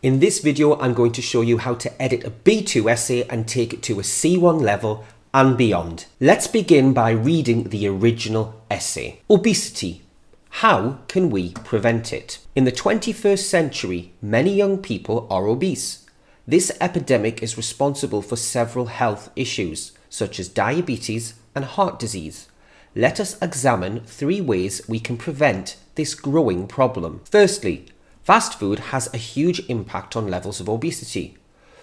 In this video, I'm going to show you how to edit a B2 essay and take it to a C1 level and beyond. Let's begin by reading the original essay. Obesity. How can we prevent it? In the 21st century, many young people are obese. This epidemic is responsible for several health issues, such as diabetes and heart disease. Let us examine 3 ways we can prevent this growing problem. Firstly, fast food has a huge impact on levels of obesity.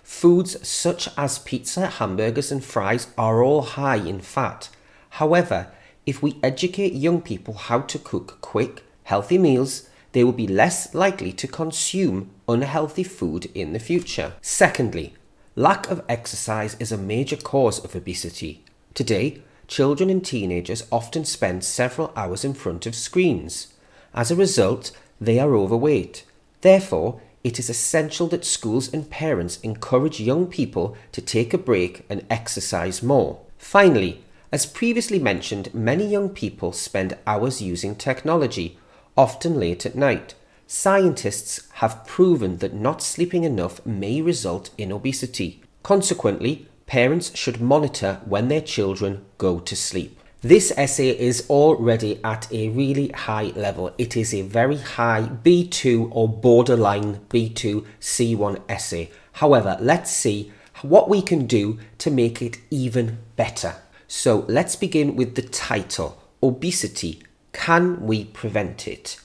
Foods such as pizza, hamburgers and fries are all high in fat. However, if we educate young people how to cook quick, healthy meals, they will be less likely to consume unhealthy food in the future. Secondly, lack of exercise is a major cause of obesity. Today, children and teenagers often spend several hours in front of screens. As a result, they are overweight. Therefore, it is essential that schools and parents encourage young people to take a break and exercise more. Finally, as previously mentioned, many young people spend hours using technology, often late at night. Scientists have proven that not sleeping enough may result in obesity. Consequently, parents should monitor when their children go to sleep. This essay is already at a really high level. It is a very high B2 or borderline B2 C1 essay. However, let's see what we can do to make it even better. So let's begin with the title, Obesity. Can we prevent it?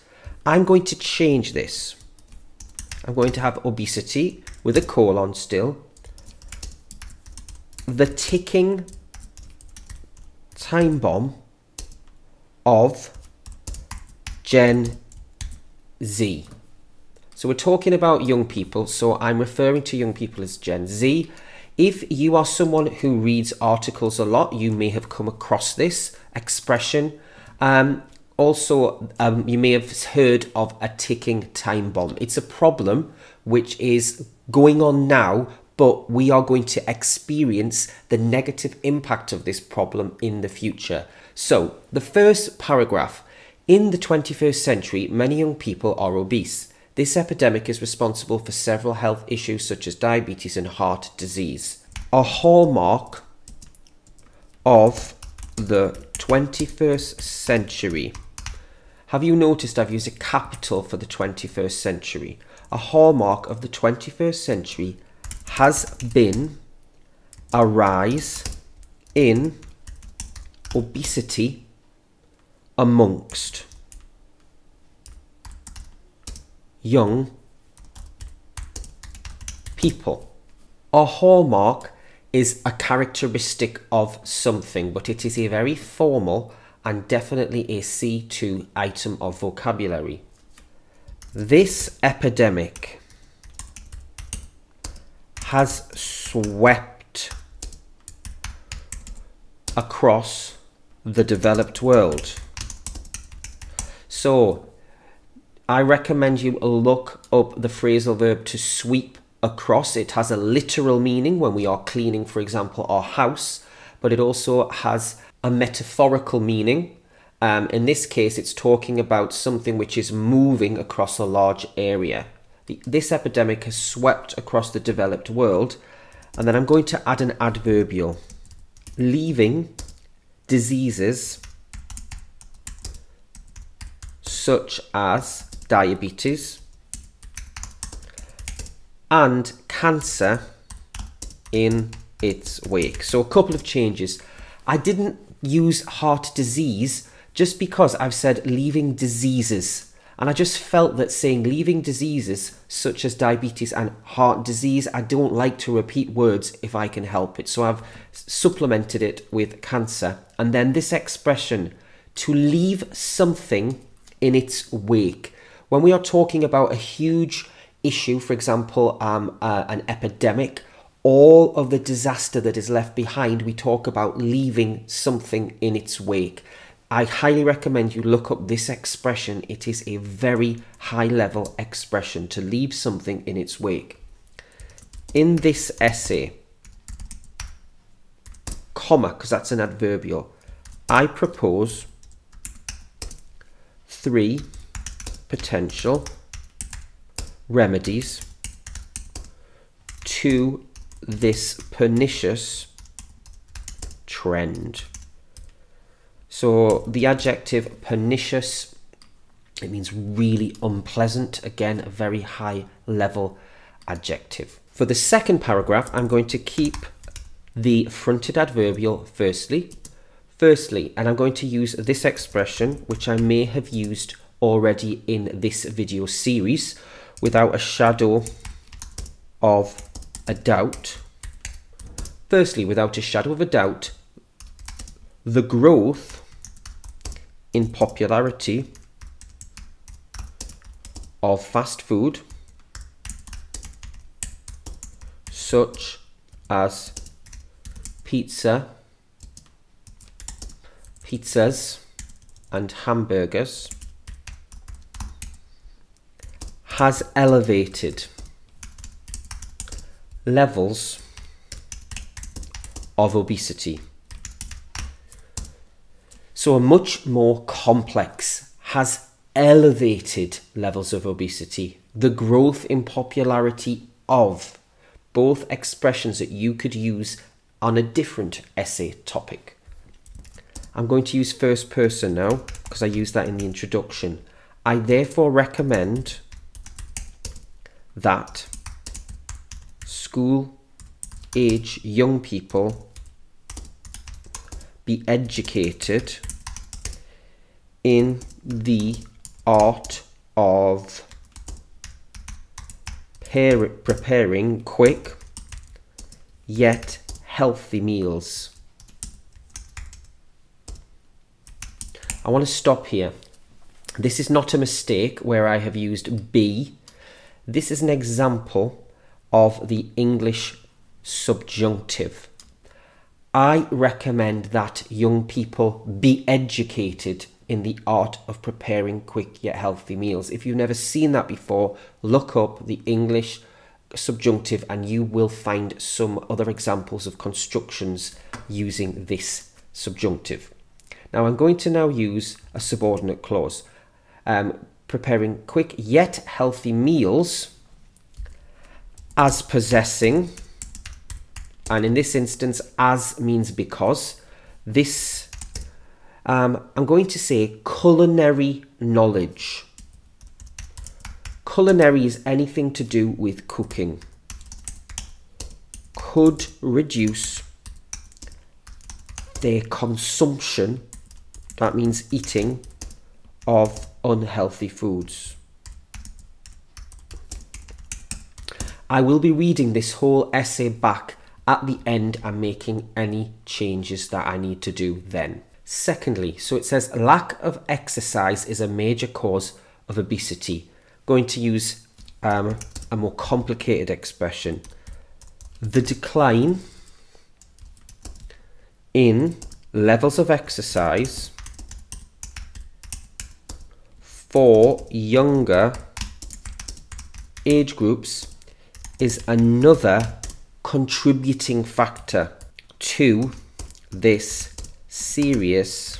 I'm going to change this. I'm going to have obesity with a colon still. The ticking time bomb of Gen Z. So we're talking about young people, so I'm referring to young people as Gen Z. If you are someone who reads articles a lot, you may have come across this expression. Also, you may have heard of a ticking time bomb. It's a problem which is going on now, but we are going to experience the negative impact of this problem in the future. So, the first paragraph. In the 21st century, many young people are obese. This epidemic is responsible for several health issues such as diabetes and heart disease. A hallmark of the 21st century. Have you noticed I've used a capital for the 21st century? A hallmark of the 21st century has been a rise in obesity amongst young people. A hallmark is a characteristic of something, but it is a very formal and definitely a C2 item of vocabulary. This epidemic has swept across the developed world. So I recommend you look up the phrasal verb to sweep across. It has a literal meaning when we are cleaning, for example, our house, but it also has a metaphorical meaning. In this case, it's talking about something which is moving across a large area. This epidemic has swept across the developed world. And then I'm going to add an adverbial, leaving diseases such as diabetes and cancer in its wake. So a couple of changes. I didn't use heart disease just because I've said leaving diseases. And I just felt that saying leaving diseases such as diabetes and heart disease, I don't like to repeat words if I can help it. So I've supplemented it with cancer. And then this expression, to leave something in its wake. When we are talking about a huge issue, for example, an epidemic, all of the disaster that is left behind, we talk about leaving something in its wake. I highly recommend you look up this expression. It is a very high level expression, to leave something in its wake. In this essay, comma, because that's an adverbial, I propose 3 potential remedies to this pernicious trend. So the adjective pernicious, it means really unpleasant. Again, a very high level adjective. For the second paragraph, I'm going to keep the fronted adverbial firstly, and I'm going to use this expression, which I may have used already in this video series, without a shadow of a doubt. Firstly, without a shadow of a doubt, the growth in popularity of fast food, such as pizzas and hamburgers, has elevated levels of obesity. So a much more complex, has elevated levels of obesity. The growth in popularity of, both expressions that you could use on a different essay topic. I'm going to use first person now because I used that in the introduction. I therefore recommend that school-age young people be educated in the art of preparing quick yet healthy meals. I want to stop here. This is not a mistake where I have used be. This is an example of the English subjunctive. I recommend that young people be educated in the art of preparing quick yet healthy meals. If you've never seen that before, look up the English subjunctive and you will find some other examples of constructions using this subjunctive. Now I'm going to now use a subordinate clause. Preparing quick yet healthy meals as possessing, and in this instance as means because, this I'm going to say culinary knowledge. Culinary is anything to do with cooking. Could reduce their consumption, that means eating, of unhealthy foods. I will be reading this whole essay back at the end and making any changes that I need to do then. Secondly, so it says lack of exercise is a major cause of obesity. Going to use a more complicated expression. The decline in levels of exercise for younger age groups is another contributing factor to this serious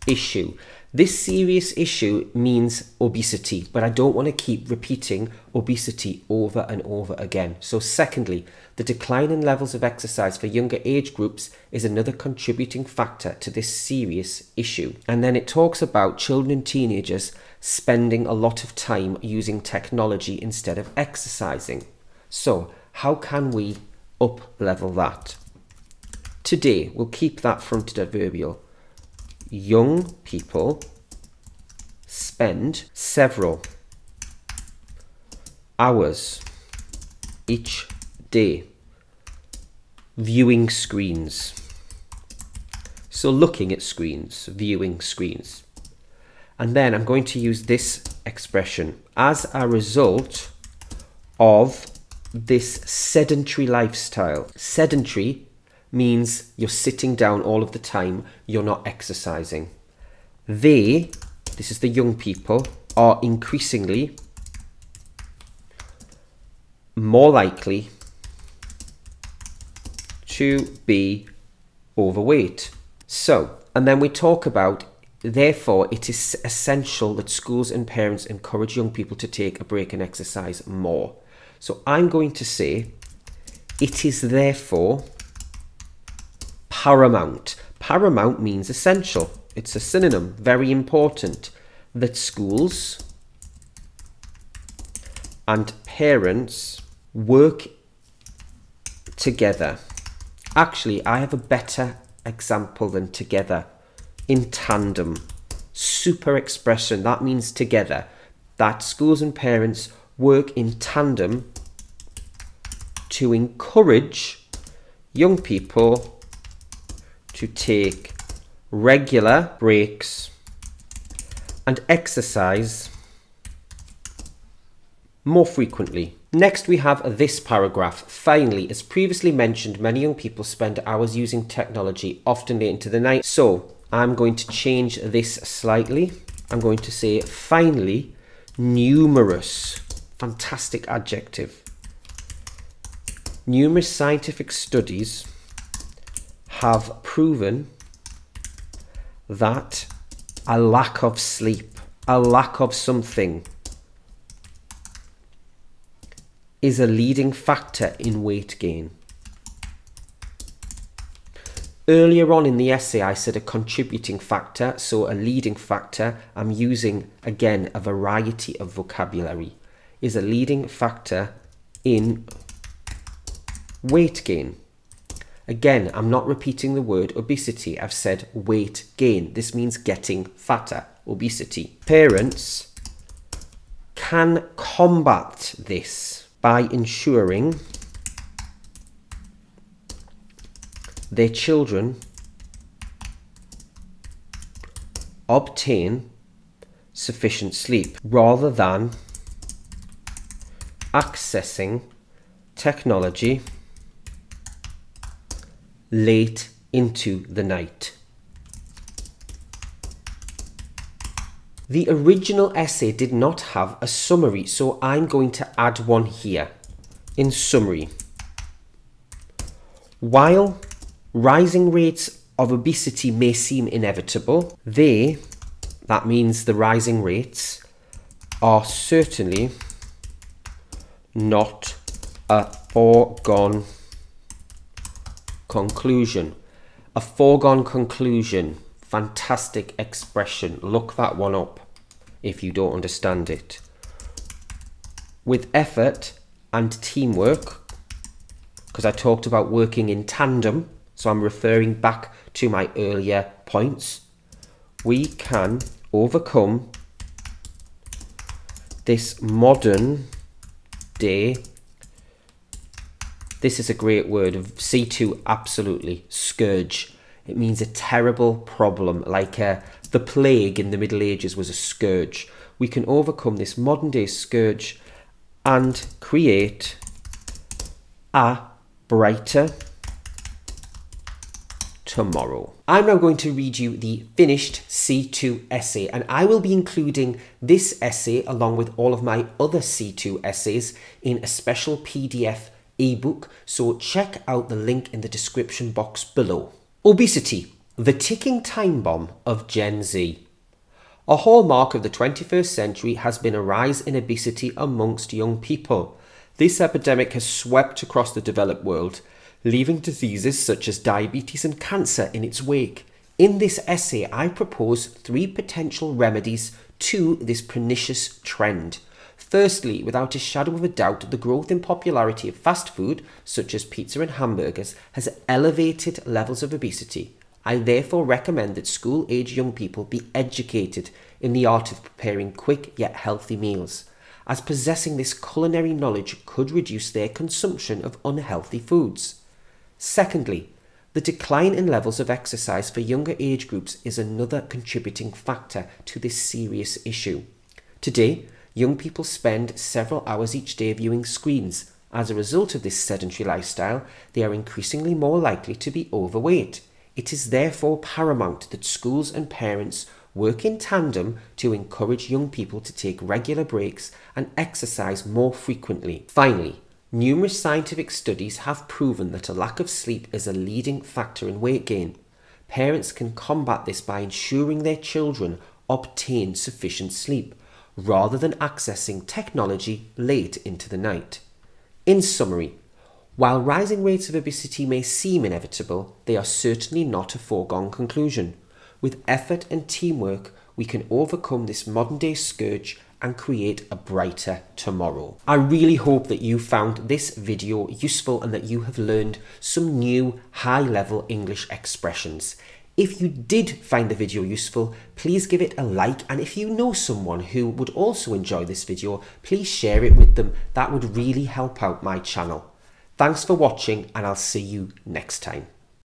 issue. This serious issue means obesity, but I don't want to keep repeating obesity over and over again. So secondly, the decline in levels of exercise for younger age groups is another contributing factor to this serious issue. And then it talks about children and teenagers spending a lot of time using technology instead of exercising. So how can we up-level that? Today, we'll keep that fronted adverbial. Young people spend several hours each day viewing screens. So looking at screens, viewing screens. And then I'm going to use this expression as a result of this sedentary lifestyle. Sedentary means you're sitting down all of the time, you're not exercising. They, this is the young people, are increasingly more likely to be overweight. So, and then we talk about, therefore, it is essential that schools and parents encourage young people to take a break and exercise more. So I'm going to say It is therefore paramount. Paramount means essential. It's a synonym, very important, that schools and parents work together. Actually, I have a better example than together. In tandem. Super expression, that means together. That schools and parents work in tandem to encourage young people to take regular breaks and exercise more frequently. Next we have this paragraph. Finally, as previously mentioned, many young people spend hours using technology, often late into the night. So I'm going to change this slightly. I'm going to say finally, numerous, fantastic adjective. Numerous scientific studies have proven that a lack of sleep, a lack of something, is a leading factor in weight gain. Earlier on in the essay, I said a contributing factor, so a leading factor. I'm using, again, a variety of vocabulary. Is a leading factor in weight gain. Again, I'm not repeating the word obesity. I've said weight gain. This means getting fatter, obesity. Parents can combat this by ensuring their children obtain sufficient sleep rather than accessing technology late into the night. The original essay did not have a summary, so I'm going to add one here. In summary, while rising rates of obesity may seem inevitable, that means the rising rates, are certainly not a foregone conclusion. A foregone conclusion. Fantastic expression. Look that one up if you don't understand it. With effort and teamwork, because I talked about working in tandem, so I'm referring back to my earlier points, we can overcome this modern day, this is a great word, C2, absolutely, scourge. It means a terrible problem, like the plague in the Middle Ages was a scourge. We can overcome this modern day scourge and create a brighter tomorrow. I'm now going to read you the finished C2 essay, and I will be including this essay along with all of my other C2 essays in a special PDF ebook, so check out the link in the description box below. Obesity, the ticking time bomb of Gen Z. A hallmark of the 21st century has been a rise in obesity amongst young people. This epidemic has swept across the developed world, leaving diseases such as diabetes and cancer in its wake. In this essay, I propose 3 potential remedies to this pernicious trend. Firstly, without a shadow of a doubt, the growth in popularity of fast food, such as pizza and hamburgers, has elevated levels of obesity. I therefore recommend that school-age young people be educated in the art of preparing quick yet healthy meals, as possessing this culinary knowledge could reduce their consumption of unhealthy foods. Secondly, the decline in levels of exercise for younger age groups is another contributing factor to this serious issue. Today, young people spend several hours each day viewing screens. As a result of this sedentary lifestyle, they are increasingly more likely to be overweight. It is therefore paramount that schools and parents work in tandem to encourage young people to take regular breaks and exercise more frequently. Finally, numerous scientific studies have proven that a lack of sleep is a leading factor in weight gain. Parents can combat this by ensuring their children obtain sufficient sleep, rather than accessing technology late into the night. In summary, While rising rates of obesity may seem inevitable, they are certainly not a foregone conclusion. With effort and teamwork, we can overcome this modern-day scourge and create a brighter tomorrow. I really hope that you found this video useful and that you have learned some new high-level English expressions. If you did find the video useful, please give it a like, and if you know someone who would also enjoy this video, please share it with them. That would really help out my channel. Thanks for watching, and I'll see you next time.